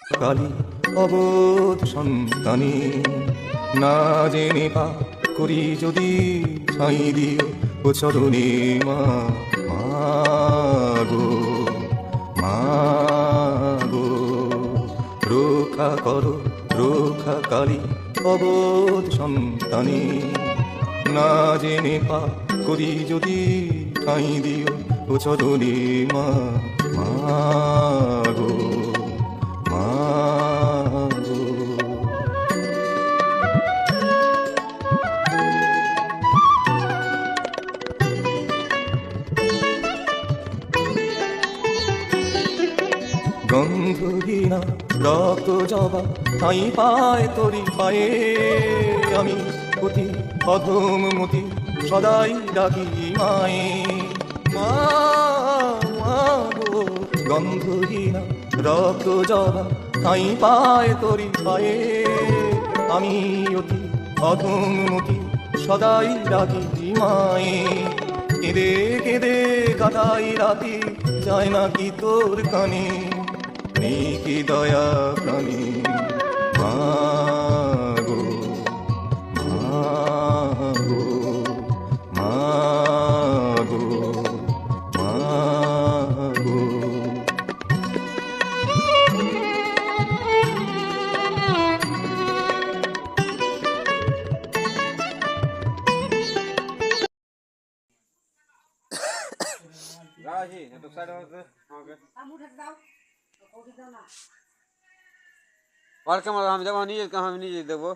কালী অবোধ সন্তানী না জেনে পা করি যদি ঠাঁই দিও ও চরণে মা মাগো মাগো রক্ষা করো রক্ষা কালী অবোধ সন্তানী না জেনে পা করি যদি ঠাঁই দিও ও চরণে মা মাগো মাগো গন্ধহীনা রক্ত জবা ঠাঁই পায় তোরি পায়ে আমি অতি অধম মতি সদাই ডাকি মায়ে মা গো গন্ধহীনা রক্ত জবা ঠাঁই পায় তোরি পায়ে আমি অতি অধম মতি সদাই ডাকি মায়ে কেঁদে কেঁদে কাটাই রাতি যায় না কি তোর কানে নেই কি দয়া প্রাণী মাগো মাগো মাগো মাগো রাজি একটু সাইড হতে ওকে আর ক্যামেরা আমি দেখো নিজে আমি নিজে দেবো